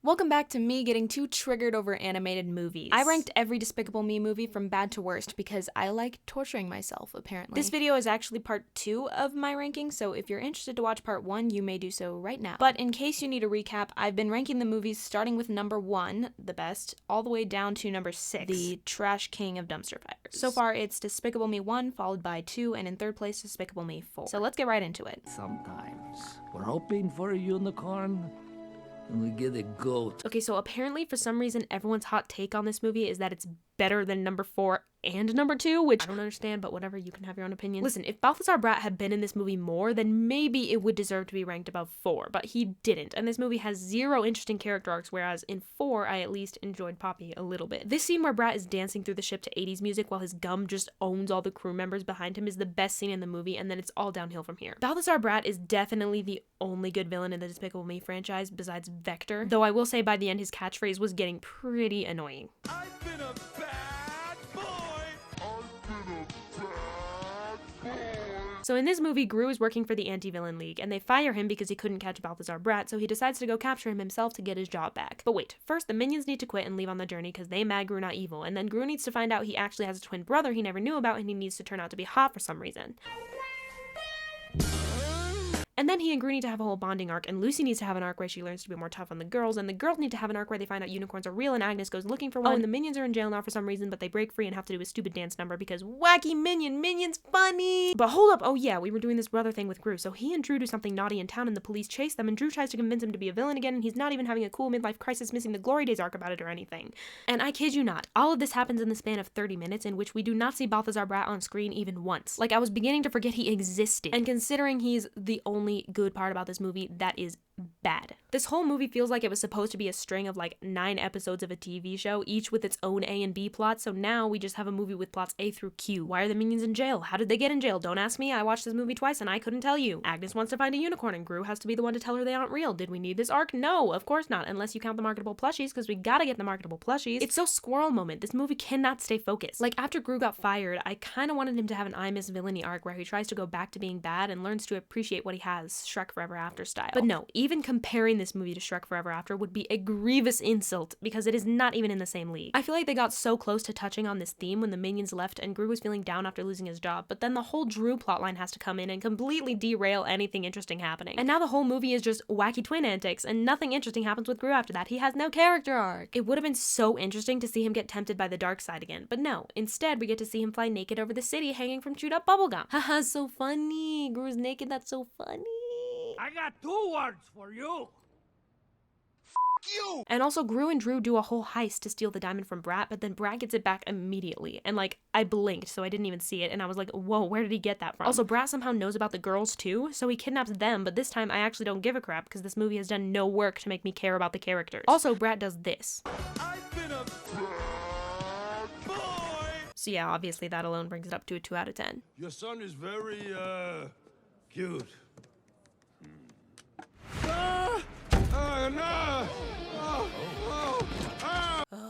Welcome back to me getting too triggered over animated movies. I ranked every Despicable Me movie from bad to worst because I like torturing myself, apparently. This video is actually part 2 of my ranking, so if you're interested to watch part 1, you may do so right now. But in case you need a recap, I've been ranking the movies starting with number 1, the best, all the way down to number 6, the trash king of dumpster fires. So far, it's Despicable Me 1, followed by 2, and in third place, Despicable Me 4. So let's get right into it. Sometimes we're hoping for a unicorn, and we get a goat. Okay, so apparently for some reason everyone's hot take on this movie is that it's better than number 4 and number 2, which I don't understand, but whatever, you can have your own opinion. Listen, if Balthazar Bratt had been in this movie more, then maybe it would deserve to be ranked above 4, but he didn't, and this movie has 0 interesting character arcs, whereas in 4, I at least enjoyed Poppy a little bit. This scene where Bratt is dancing through the ship to 80s music while his gum just owns all the crew members behind him is the best scene in the movie, and then it's all downhill from here. Balthazar Bratt is definitely the only good villain in the Despicable Me franchise besides Vector, though I will say by the end his catchphrase was getting pretty annoying. I've been a bad boy. So in this movie, Gru is working for the Anti-Villain League, and they fire him because he couldn't catch Balthazar Bratt, so he decides to go capture him himself to get his job back. But wait, first the minions need to quit and leave on the journey because they mad Gru not evil, and then Gru needs to find out he actually has a twin brother he never knew about, and he needs to turn out to be hot for some reason. And then he and Gru need to have a whole bonding arc, and Lucy needs to have an arc where she learns to be more tough on the girls, and the girls need to have an arc where they find out unicorns are real and Agnes goes looking for one. Oh, and the minions are in jail now for some reason, but they break free and have to do a stupid dance number because wacky minion's funny! But hold up, oh yeah, we were doing this brother thing with Gru, so he and Drew do something naughty in town and the police chase them, and Drew tries to convince him to be a villain again, and he's not even having a cool midlife crisis missing the Glory Days arc about it or anything. And I kid you not, all of this happens in the span of 30 minutes in which we do not see Balthazar Bratt on screen even once. Like, I was beginning to forget he existed, and considering he's the only good part about this movie, that is bad. This whole movie feels like it was supposed to be a string of like 9 episodes of a TV show, each with its own A and B plot, so now we just have a movie with plots A through Q. Why are the minions in jail? How did they get in jail? Don't ask me, I watched this movie twice and I couldn't tell you. Agnes wants to find a unicorn and Gru has to be the one to tell her they aren't real. Did we need this arc? No, of course not, unless you count the marketable plushies, because we gotta get the marketable plushies. It's so squirrel moment. This movie cannot stay focused. Like, after Gru got fired, I kinda wanted him to have an I Miss Villainy arc where he tries to go back to being bad and learns to appreciate what he has, Shrek Forever After style. But no, even comparing this movie to Shrek Forever After would be a grievous insult because it is not even in the same league. I feel like they got so close to touching on this theme when the minions left and Gru was feeling down after losing his job, but then the whole Drew plotline has to come in and completely derail anything interesting happening. And now the whole movie is just wacky twin antics and nothing interesting happens with Gru after that. He has no character arc. It would have been so interesting to see him get tempted by the dark side again, but no. Instead, we get to see him fly naked over the city hanging from chewed up bubblegum. Haha, so funny. Gru's naked, that's so funny. I got 2 words for you. You. And also, Gru and Drew do a whole heist to steal the diamond from Bratt, but then Bratt gets it back immediately. And like, I blinked, so I didn't even see it, and I was like, whoa, where did he get that from? Also, Bratt somehow knows about the girls too, so he kidnaps them, but this time I actually don't give a crap because this movie has done no work to make me care about the characters. Also, Bratt does this. I've been a bad boy. So yeah, obviously that alone brings it up to a 2 out of 10. Your son is very, cute. No!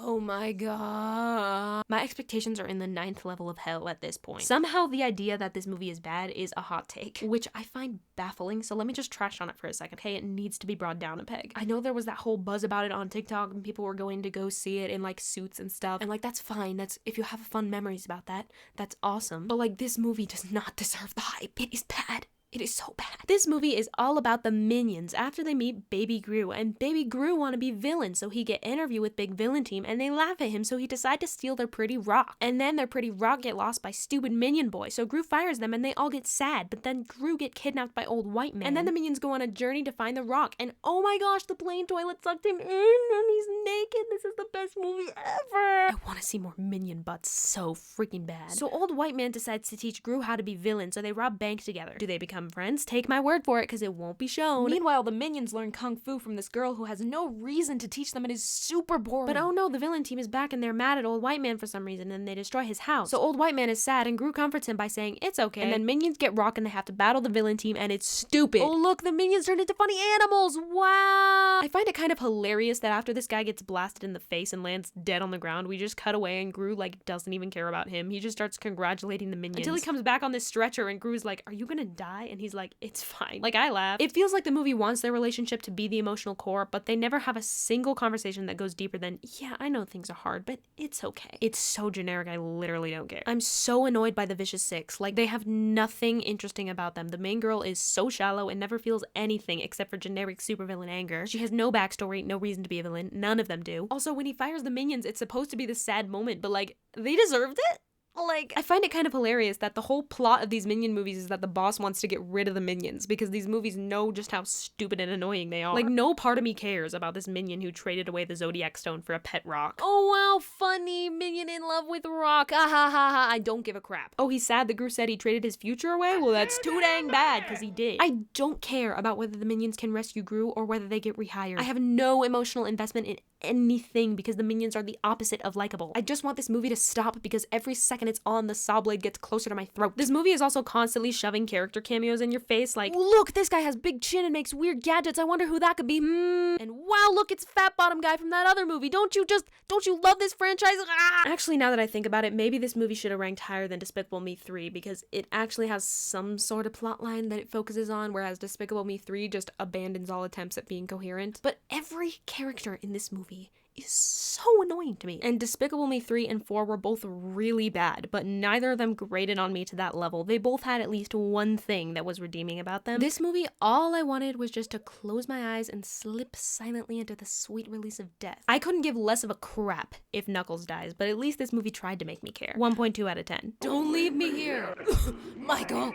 Oh my god. My expectations are in the 9th level of hell at this point. Somehow the idea that this movie is bad is a hot take, which I find baffling, so let me just trash on it for a second. Okay, it needs to be brought down a peg. I know there was that whole buzz about it on TikTok and people were going to go see it in like suits and stuff, and like that's fine. That's, if you have fun memories about that, that's awesome. But like, this movie does not deserve the hype. It is bad. It is so bad. This movie is all about the minions after they meet Baby Gru, and Baby Gru want to be villains, so he get interview with Big Villain Team, and they laugh at him, so he decide to steal their pretty rock. And then their pretty rock get lost by stupid minion boy, so Gru fires them, and they all get sad, but then Gru get kidnapped by old white man. And then the minions go on a journey to find the rock, and oh my gosh, the plane toilet sucked him in, and he's naked. This is the best movie ever. I want to see more minion butts so freaking bad. So old white man decides to teach Gru how to be villain, so they rob bank together. Do they become friends? Take my word for it, because it won't be shown. Meanwhile, the minions learn kung fu from this girl who has no reason to teach them. It is super boring. But oh no, the villain team is back and they're mad at old white man for some reason, and they destroy his house. So old white man is sad, and Gru comforts him by saying it's okay. And then minions get rock and they have to battle the villain team, and it's stupid. Oh look, the minions turned into funny animals. Wow. I find it kind of hilarious that after this guy gets blasted in the face and lands dead on the ground, we just cut away and Gru like doesn't even care about him. He just starts congratulating the minions until he comes back on this stretcher and Gru's like, are you gonna die? and he's like, it's fine. Like, I laugh. It feels like the movie wants their relationship to be the emotional core, but they never have a single conversation that goes deeper than, yeah, I know things are hard, but it's okay. It's so generic, I literally don't care. I'm so annoyed by the Vicious Six. Like, they have nothing interesting about them. The main girl is so shallow and never feels anything except for generic supervillain anger. She has no backstory, no reason to be a villain. None of them do. Also, when he fires the minions, it's supposed to be this sad moment, but like, they deserved it? Like, I find it kind of hilarious that the whole plot of these Minion movies is that the boss wants to get rid of the minions because these movies know just how stupid and annoying they are. Like, no part of me cares about this minion who traded away the Zodiac Stone for a pet rock. Oh wow, funny, minion in love with rock, ah ha ha ha, I don't give a crap. Oh, he's sad that Gru said he traded his future away? Well, that's too dang bad, because he did. I don't care about whether the minions can rescue Gru or whether they get rehired. I have no emotional investment in anything because the minions are the opposite of likable. I just want this movie to stop because every second it's on, the saw blade gets closer to my throat. This movie is also constantly shoving character cameos in your face like, look, this guy has big chin and makes weird gadgets, I wonder who that could be, and wow, look, it's Fat Bottom Guy from that other movie, don't you love this franchise? Ah! Actually, now that I think about it, maybe this movie should have ranked higher than Despicable Me 3 because it actually has some sort of plot line that it focuses on, whereas Despicable Me 3 just abandons all attempts at being coherent. But every character in this movie is so annoying to me. And Despicable Me 3 and 4 were both really bad, but neither of them grated on me to that level. They both had at least one thing that was redeeming about them. This movie, all I wanted was just to close my eyes and slip silently into the sweet release of death. I couldn't give less of a crap if Knuckles dies, but at least this movie tried to make me care. 1.2 out of 10. Don't leave me here! Michael!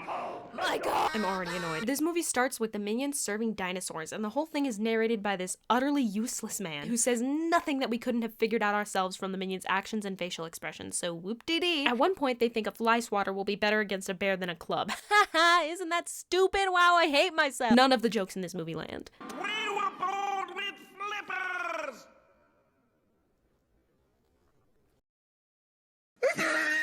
I'm already annoyed. This movie starts with the minions serving dinosaurs, and the whole thing is narrated by this utterly useless man who says nothing that we couldn't have figured out ourselves from the minions' actions and facial expressions, so whoop-dee-dee. At one point, they think a fly swatter will be better against a bear than a club. Haha, isn't that stupid? Wow, I hate myself. None of the jokes in this movie land. We were born with flippers!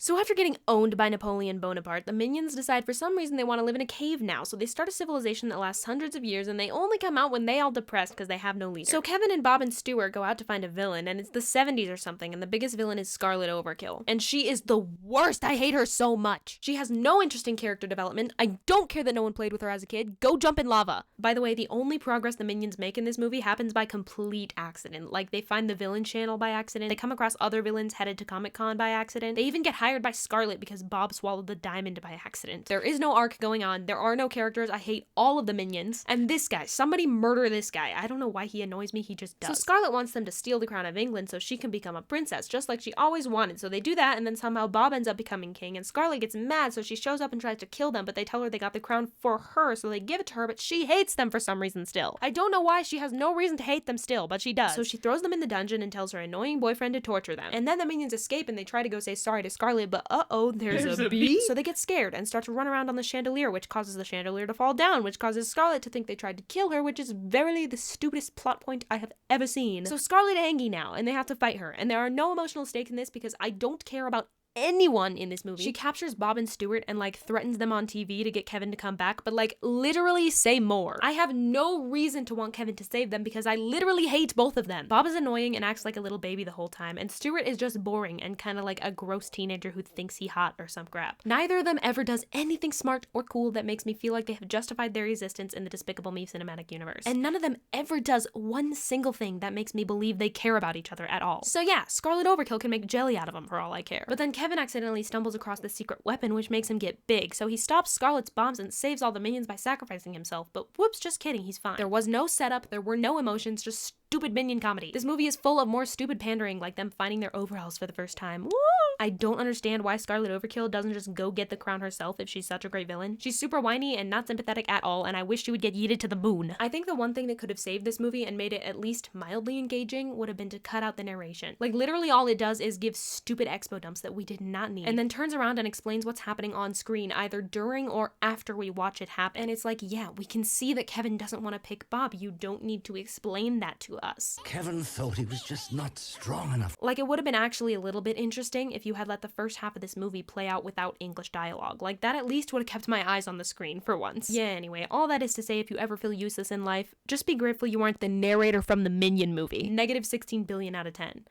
So after getting owned by Napoleon Bonaparte, the minions decide for some reason they want to live in a cave now, so they start a civilization that lasts hundreds of years, and they only come out when they all depressed because they have no leader. So Kevin and Bob and Stuart go out to find a villain, and it's the 70s or something, and the biggest villain is Scarlet Overkill. And she is the worst! I hate her so much! She has no interesting character development. I don't care that no one played with her as a kid. Go jump in lava! By the way, the only progress the minions make in this movie happens by complete accident. Like, they find the villain channel by accident, they come across other villains headed to Comic-Con by accident, they even get hired by Scarlet because Bob swallowed the diamond by accident. There is no arc going on, there are no characters, I hate all of the minions, and this guy, somebody murder this guy. I don't know why he annoys me, he just does. So Scarlet wants them to steal the crown of England so she can become a princess, just like she always wanted, so they do that, and then somehow Bob ends up becoming king, and Scarlet gets mad, so she shows up and tries to kill them, but they tell her they got the crown for her, so they give it to her, but she hates them for some reason still. I don't know why, she has no reason to hate them still, but she does. So she throws them in the dungeon and tells her annoying boyfriend to torture them. And then the minions escape and they try to go say sorry to Scarlet, but uh-oh, there's a bee? So they get scared and start to run around on the chandelier, which causes the chandelier to fall down, which causes Scarlet to think they tried to kill her, which is verily the stupidest plot point I have ever seen. So Scarlet angry now, and they have to fight her, and there are no emotional stakes in this because I don't care about anyone in this movie. She captures Bob and Stuart and like threatens them on TV to get Kevin to come back, but like literally say more. I have no reason to want Kevin to save them because I literally hate both of them. Bob is annoying and acts like a little baby the whole time, and Stuart is just boring and kind of like a gross teenager who thinks he hot or some crap. Neither of them ever does anything smart or cool that makes me feel like they have justified their existence in the Despicable Me cinematic universe. And none of them ever does one single thing that makes me believe they care about each other at all. So yeah, Scarlet Overkill can make jelly out of them for all I care. But then Kevin accidentally stumbles across the secret weapon, which makes him get big, so he stops Scarlet's bombs and saves all the minions by sacrificing himself, but whoops, just kidding, he's fine. There was no setup, there were no emotions, just stupid minion comedy. This movie is full of more stupid pandering, like them finding their overalls for the first time. Woo! I don't understand why Scarlet Overkill doesn't just go get the crown herself if she's such a great villain. She's super whiny and not sympathetic at all, and I wish she would get yeeted to the moon. I think the one thing that could have saved this movie and made it at least mildly engaging would have been to cut out the narration. Like, literally all it does is give stupid expo dumps that we did not need, and then turns around and explains what's happening on screen either during or after we watch it happen. And it's like, yeah, we can see that Kevin doesn't want to pick Bob. You don't need to explain that to us. Kevin thought he was just not strong enough. Like, it would have been actually a little bit interesting if you had let the first half of this movie play out without English dialogue. Like, that at least would have kept my eyes on the screen for once. Yeah, anyway, all that is to say, if you ever feel useless in life, just be grateful you aren't the narrator from the Minion movie. Negative 16 billion out of 10.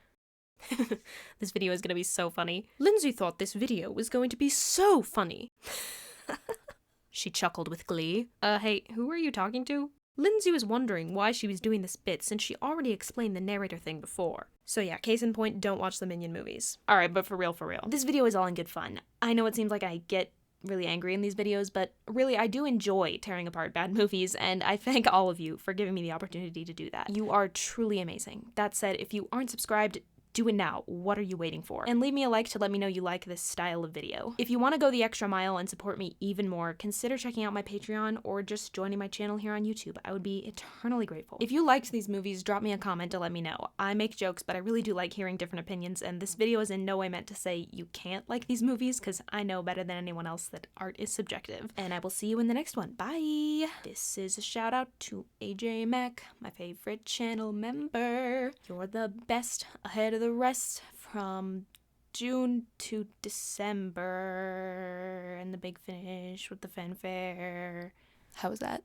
This video is gonna be so funny. Lindsay thought this video was going to be so funny. She chuckled with glee. Hey, who are you talking to? Lindsay was wondering why she was doing this bit since she already explained the narrator thing before. So yeah, case in point, don't watch the Minion movies. Alright, but for real. This video is all in good fun. I know it seems like I get really angry in these videos, but really I do enjoy tearing apart bad movies, and I thank all of you for giving me the opportunity to do that. You are truly amazing. That said, if you aren't subscribed, do it now. What are you waiting for? And leave me a like to let me know you like this style of video. If you want to go the extra mile and support me even more, consider checking out my Patreon or just joining my channel here on YouTube. I would be eternally grateful. If you liked these movies, drop me a comment to let me know. I make jokes, but I really do like hearing different opinions, and this video is in no way meant to say you can't like these movies, because I know better than anyone else that art is subjective. And I will see you in the next one. Bye! This is a shout out to AJ Mac, my favorite channel member. You're the best, ahead of the rest from June to December, and the big finish with the fanfare. How was that?